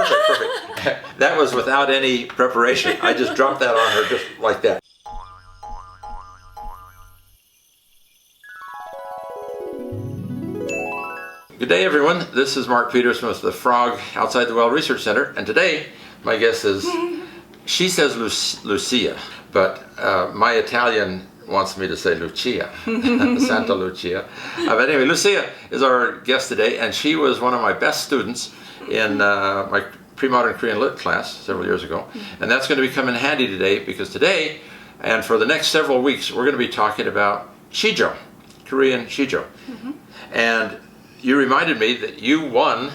perfect. That was without any preparation. I just dropped that on her just like that. Good day, everyone. This is Mark Peterson with the Frog Outside the Well Research Center, and today my guest is, she says Lucia, but my Italian wants me to say Lucia, Santa Lucia. But anyway, Lucia is our guest today, and she was one of my best students in my pre-modern Korean lit class several years ago, and that's going to be come in handy today, because today and for the next several weeks we're going to be talking about Sijo, Korean Sijo. And you reminded me that you won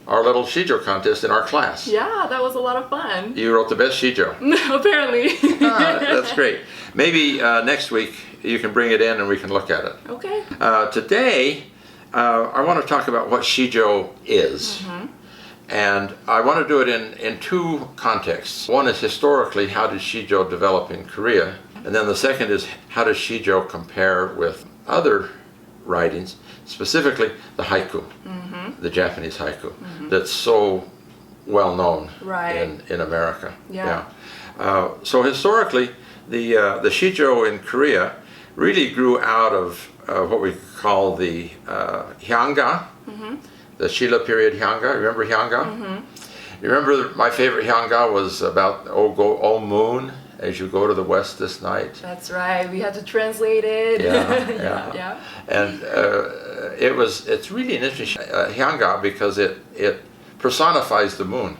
our little Sijo contest in our class. Yeah, that was a lot of fun. You wrote the best Sijo. Apparently. That's great. Maybe next week you can bring it in and we can look at it. Okay. Today, I want to talk about what Sijo is. And I want to do it in two contexts. One is historically, how did Sijo develop in Korea? And then the second is, how does Sijo compare with other writings, specifically the haiku, the Japanese haiku, that's so well known in America. Yeah. So historically, the Sijo in Korea really grew out of what we call the hyanga, the Shilla period hyanga. Remember hyanga? You remember my favorite hyanga was about "O moon, as you go to the west this night." That's right. We had to translate it. Yeah. And it's really an interesting hyanga because it personifies the moon.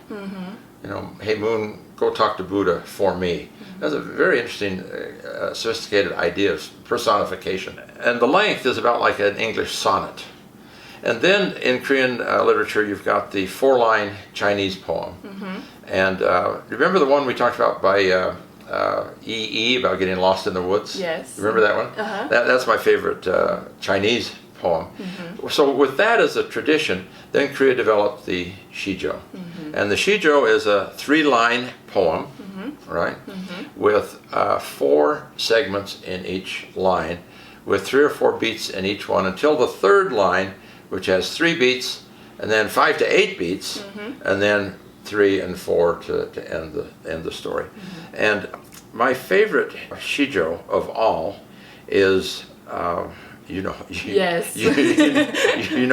You know, hey moon, go talk to Buddha for me. That's a very interesting, sophisticated idea of personification. And the length is about like an English sonnet. And then in Korean literature, you've got the 4-line Chinese poem. And remember the one we talked about by E. about getting lost in the woods? Yes. Remember that one? That's my favorite Chinese poem. So with that as a tradition, then Korea developed the Sijo. And the Sijo is a 3-line poem, right? With 4 segments in each line, with 3 or 4 beats in each one, until the 3rd line, which has 3 beats, and then 5 to 8 beats, and then 3 and 4 to end the story. And my favorite Sijo of all is, you know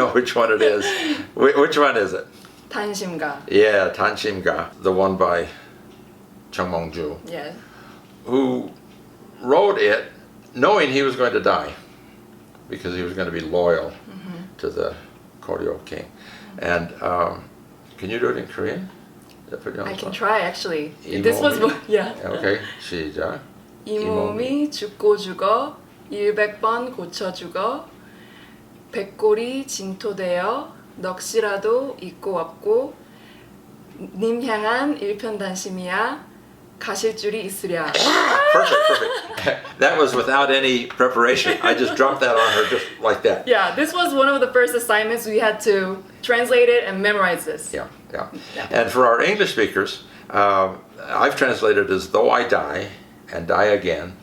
which one it is. Which one is it? 단심가. Yeah, 단심가, the one by Jung Mongju, Yes. who wrote it knowing he was going to die, because he was going to be loyal to the Koryo king. And can you do it in Korean? I can try actually. 이 This was 몸이- yeah. Okay, 시작. 이 몸이 죽고 죽어 100번 고쳐 죽어 백골이 진토되어 넋이라도 있고 없고 님 향한 일편단심이야 가실 줄이 있으랴. Perfect. That was without any preparation. I just dropped that on her just like that. Yeah, this was one of the first assignments. We had to translate it and memorize this. Yeah. And for our English speakers, I've translated as though I die and die again,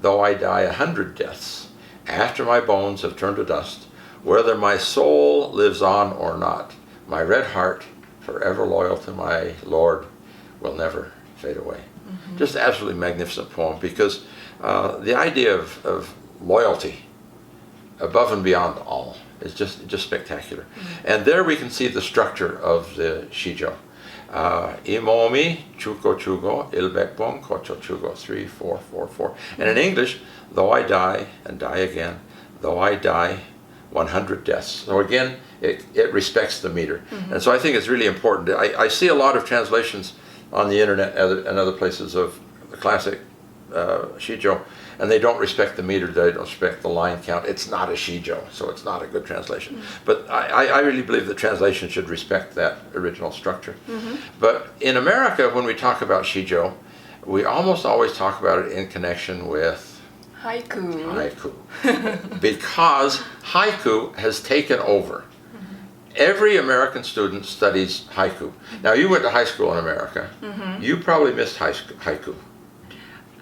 though I die 100 deaths, after my bones have turned to dust, whether my soul lives on or not, my red heart, forever loyal to my Lord, will never fade away. Just absolutely magnificent poem, because the idea of loyalty above and beyond all is just spectacular. And there we can see the structure of the Sijo. 이 몸이 죽고 죽어 100번 고쳐 죽어 3, 4, 4, 4. And in English, though I die and die again, though I die 100 deaths. So again, it respects the meter. And so I think it's really important. I see a lot of translations on the internet and other places of the classic Sijo, and they don't respect the meter, they don't respect the line count. It's not a Sijo, so it's not a good translation. But I really believe the translation should respect that original structure. But in America, when we talk about Sijo, we almost always talk about it in connection with Haiku. Because haiku has taken over. Every American student studies haiku. Now, you went to high school in America. You probably missed haiku.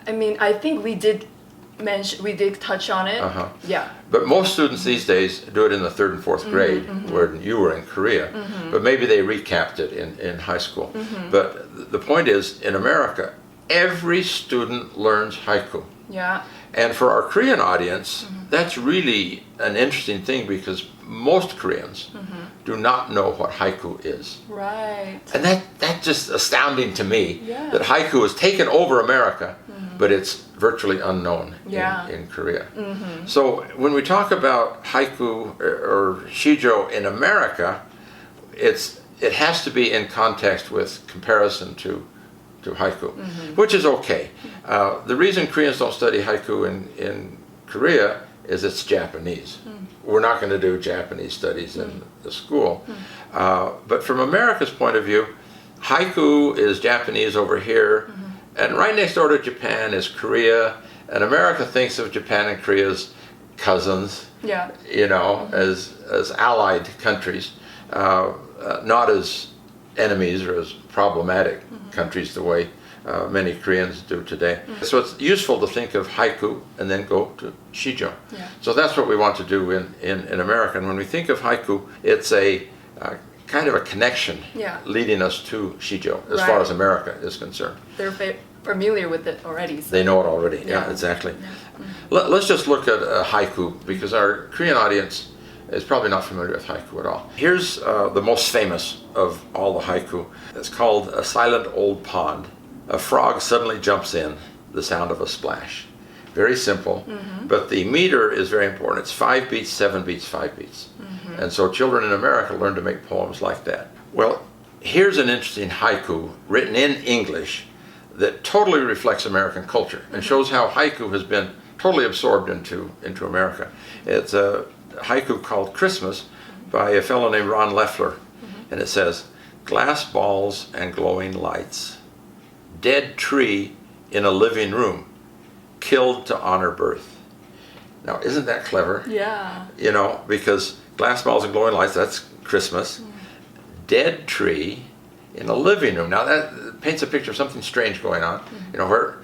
I mean, I think we did we did touch on it. Yeah. But most students these days do it in the 3rd and 4th grade, where you were in Korea. But maybe they recapped it in high school. But the point is, in America, every student learns haiku. Yeah. And for our Korean audience, that's really an interesting thing because most Koreans do not know what haiku is. Right. And that's just astounding to me, Yeah. that haiku has taken over America, but it's virtually unknown in Korea. So when we talk about haiku or shijo in America, it has to be in context with comparison to haiku, which is okay. The reason Koreans don't study haiku in Korea is it's Japanese. We're not going to do Japanese studies in the school. But from America's point of view, haiku is Japanese over here, and right next door to Japan is Korea, and America thinks of Japan and Korea as cousins, you know, as allied countries, not as enemies or as problematic countries the way many Koreans do today. So it's useful to think of haiku and then go to shijo. So that's what we want to do in America. And when we think of haiku, it's a kind of a connection leading us to shijo as far as America is concerned. They're familiar with it already. So. They know it already, yeah exactly. Let's just look at haiku, because our Korean audience is probably not familiar with haiku at all. Here's the most famous of all the haiku. It's called A Silent Old Pond. A frog suddenly jumps in, the sound of a splash. Very simple, but the meter is very important. It's 5 beats, 7 beats, 5 beats. And so children in America learn to make poems like that. Well, here's an interesting haiku written in English that totally reflects American culture and shows how haiku has been totally absorbed into America. It's a haiku called Christmas by a fellow named Ron Leffler, and it says, "Glass balls and glowing lights, dead tree in a living room, killed to honor birth." Now, isn't that clever? Yeah. You know, because glass balls and glowing lights, that's Christmas. Dead tree in a living room. Now that paints a picture of something strange going on. You know, where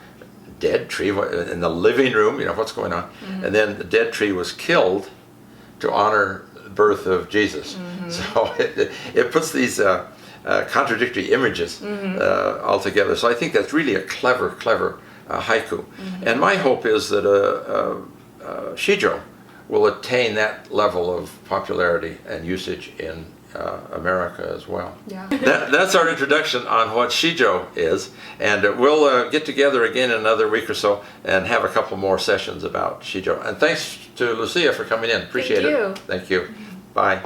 dead tree in the living room, you know, what's going on? And then the dead tree was killed to honor the birth of Jesus. So it puts these contradictory images all together. So I think that's really a clever haiku. And my hope is that shijo will attain that level of popularity and usage in America as well. Yeah. That's our introduction on what shijo is, and we'll get together again in another week or so and have a couple more sessions about shijo. And thanks to Lucia for coming in. Appreciate it. Thank you. Thank you. Bye.